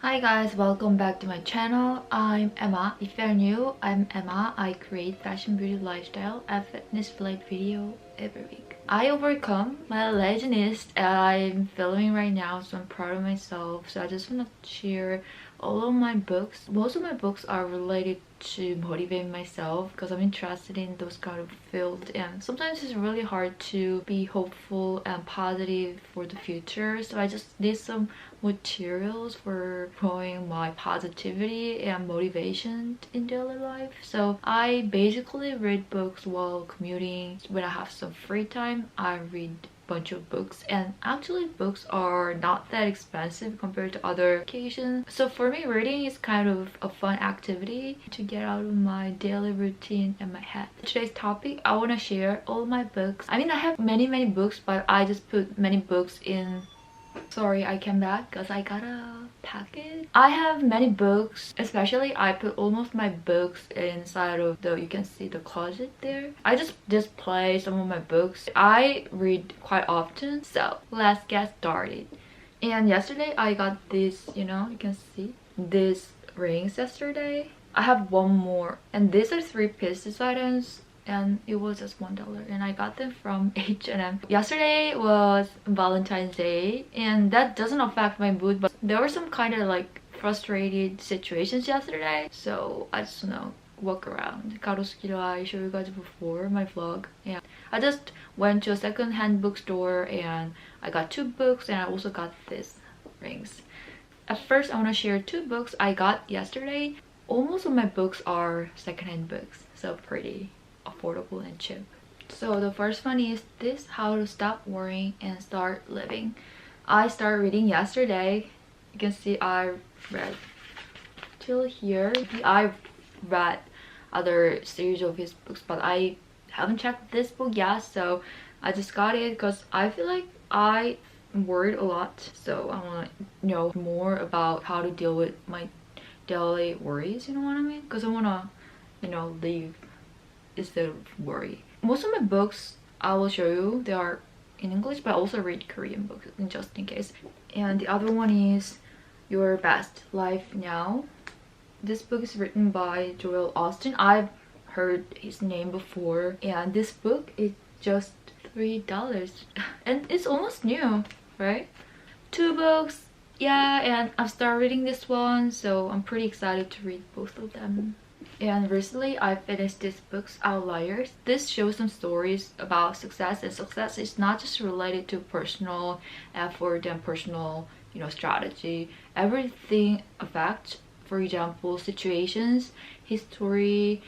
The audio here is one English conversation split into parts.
Hi guys, welcome back to my channel. I'm Emma. If you're new, I'm Emma. I create fashion, beauty, lifestyle, and fitness vlog video every week. I overcome my laziness and I'm filming right now, so I'm proud of myself. So I just want to share all of my books. Most of my books are related to motivate myself because I'm interested in those kind of fields, and sometimes it's really hard to be hopeful and positive for the future. So I just need some materials for growing my positivity and motivation in daily life. So I basically read books while commuting. When I have some free time, I read bunch of books, and actually books are not that expensive compared to other occasions. So for me, reading is kind of a fun activity to get out of my daily routine and my head. Today's topic, I want to share all my books. I mean, I have many books, but I just put many books in. Sorry, I came back because I got a package. I have many books, especially I put almost my books inside of the, you can see the closet there. I just display some of my books. I read quite often, so let's get started. And yesterday I got this, you can see these rings yesterday. I have one more, and these are 3-piece items, and it was just $1, and I got them from H&M. Yesterday was Valentine's Day, and that doesn't affect my mood, but there were some kind of like frustrated situations yesterday, so I just walk around. Garosu Gil, I showed you guys before my vlog, and I just went to a second-hand bookstore and I got 2 books, and I also got these rings. At first, I want to share 2 books I got yesterday. Almost all my books are second-hand books, so pretty affordable and cheap. So the first one is this, How to Stop Worrying and Start Living. I started reading yesterday. You can see I read till here. I read other series of his books, but I haven't checked this book yet, so I just got it because I feel like I worried a lot, so I want to know more about how to deal with my daily worries, you know what I mean? Because I want to live instead of worry. Most of my books I will show you, they are in English, but I also read Korean books just in case. And the other one is Your Best Life Now. This book is written by Joel Austin. I've heard his name before, and this book is just $3 and it's almost new, right? 2 books, yeah, and I've started reading this one, so I'm pretty excited to read both of them. And recently I finished this book's Outliers. This shows some stories about success, and success is not just related to personal effort and personal strategy. Everything affects, for example, situations, history,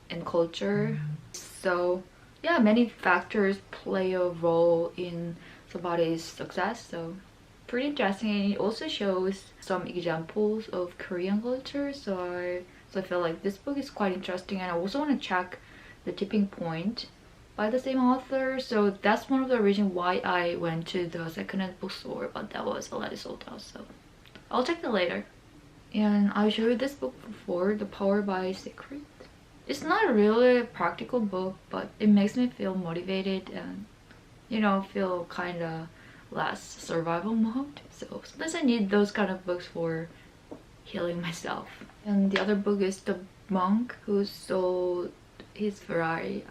and culture. So yeah, many factors play a role in somebody's success, so pretty interesting. And it also shows some examples of Korean culture, so I feel like this book is quite interesting. And I also want to check The Tipping Point by the same author, so that's one of the reasons why I went to the second-hand bookstore, but that was already sold out, so I'll check that later. And I showed you this book before, The Power by Secret. It's not really a practical book, but it makes me feel motivated and feel kind of less survival mode. So sometimes I need those kind of books for healing myself. And the other book is The Monk Who Sold His Ferrari.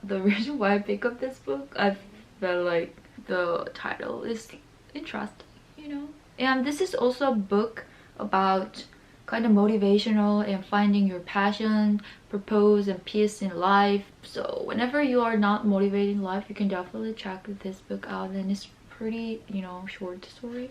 The reason why I pick up this book, I felt like the title is interesting. And this is also a book about kind of motivational and finding your passion, purpose, and peace in life. So whenever you are not motivated in life, you can definitely check this book out, and it's pretty short story.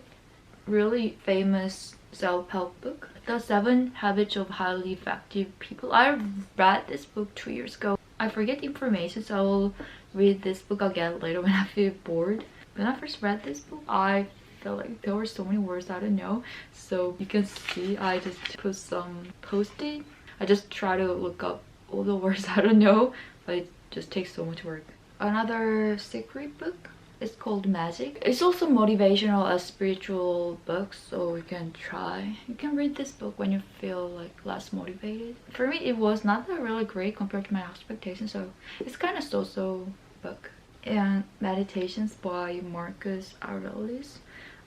Really famous self-help book, The 7 Habits of Highly Effective People. I read this book 2 years ago. I forget the information, so I'll read this book again later when I feel bored. When I first read this book, I felt like there were so many words I don't know, so you can see I just put some post-it. I just try to look up all the words I don't know, but it just takes so much work. Another secret book, it's called Magic. It's also motivational as spiritual books, so you can read this book when you feel like less motivated. For me, it was not that really great compared to my expectations, so it's kind of so-so book. And Meditations by Marcus Aurelius.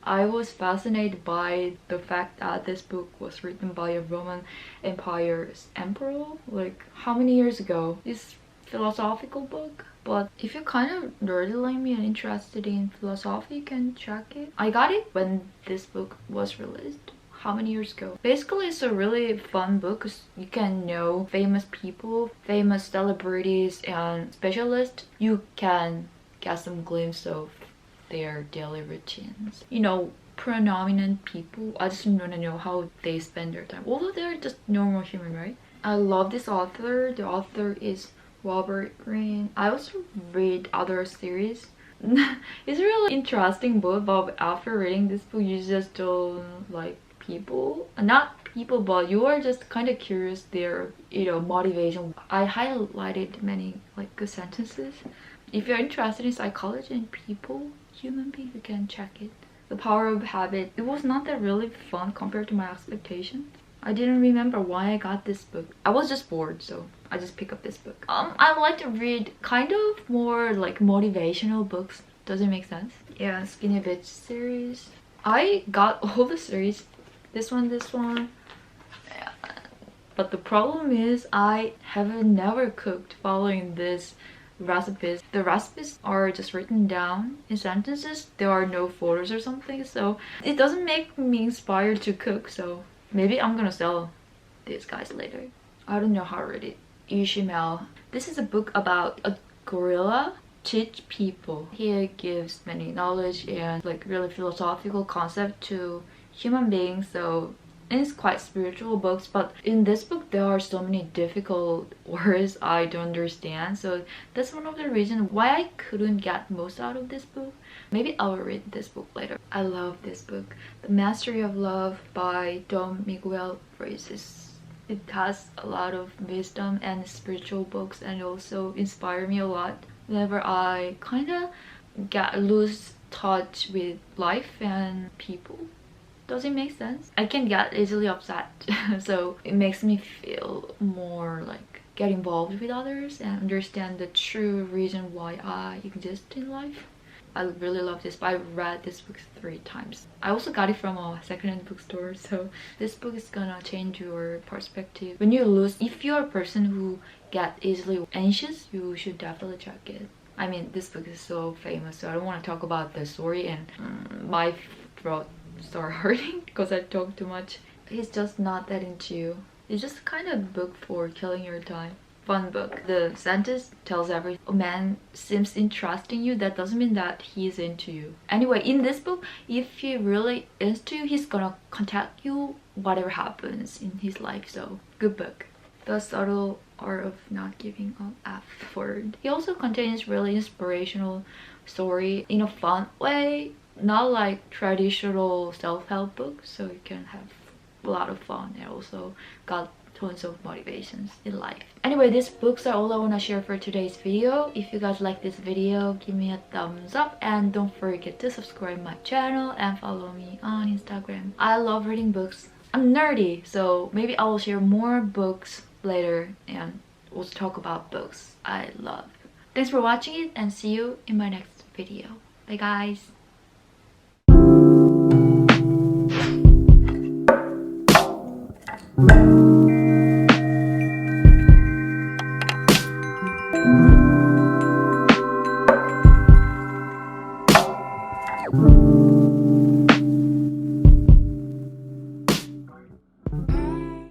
I was fascinated by the fact that this book was written by a Roman Empire's emperor, like how many years ago? This philosophical book. But if you're kind of nerdy like me and interested in philosophy, you can check it. I got it when this book was released. How many years ago? Basically, it's a really fun book because you can know famous people, famous celebrities and specialists. You can get some glimpse of their daily routines. You know, prominent people. I just want to know how they spend their time. Although they're just normal human, right? I love this author. The author is Robert Greene. I also read other series. It's a really interesting book, but after reading this book, you just don't like people. Not people, but you are just kind of curious their, you know, motivation. I highlighted many like good sentences. If you're interested in psychology and people, human beings, you can check it. The Power of Habit. It was not that really fun compared to my expectations. I didn't remember why I got this book. I was just bored, so I just picked up this book. I like to read kind of more like motivational books. Does it make sense? Yeah, Skinny Bitch series. I got all the series. This one. Yeah. But the problem is I have never cooked following this recipes. The recipes are just written down in sentences. There are no photos or something, so it doesn't make me inspired to cook. So maybe I'm gonna sell these guys later. I don't know how to read it. Ishmael. This is a book about a gorilla teach people. He gives many knowledge and like really philosophical concept to human beings. So it's quite spiritual books, but in this book there are so many difficult words I don't understand. So that's one of the reasons why I couldn't get most out of this book. Maybe I'll read this book later. I love this book. The Mastery of Love by Don Miguel Ruiz. It has a lot of wisdom and spiritual books, and also inspire me a lot whenever I kind of lose touch with life and people. Does it make sense? I can get easily upset, so it makes me feel more like get involved with others and understand the true reason why I exist in life. I really love this book. I read this book 3 times. I also got it from a secondhand bookstore, so this book is gonna change your perspective. When you lose, if you're a person who get easily anxious, you should definitely check it. I mean, this book is so famous, so I don't want to talk about the story, and my throat start hurting because I talk too much. He's just not that into you. It's just kind of book for killing your time. Fun book. The sentence tells everything. A man seems interested in you, that doesn't mean that he's into you. Anyway, in this book, if he really is into you, he's gonna contact you whatever happens in his life. So good book. The Subtle Art of Not Giving an F Word. He also contains really inspirational story in a fun way, not like traditional self-help books, so you can have a lot of fun and also got tons of motivations in life. Anyway, these books are all I want to share for today's video. If you guys like this video, give me a thumbs up and don't forget to subscribe my channel and follow me on Instagram. I love reading books. I'm nerdy, so maybe I will share more books later and also talk about books I love. Thanks for watching it and see you in my next video. Bye guys! Thank you.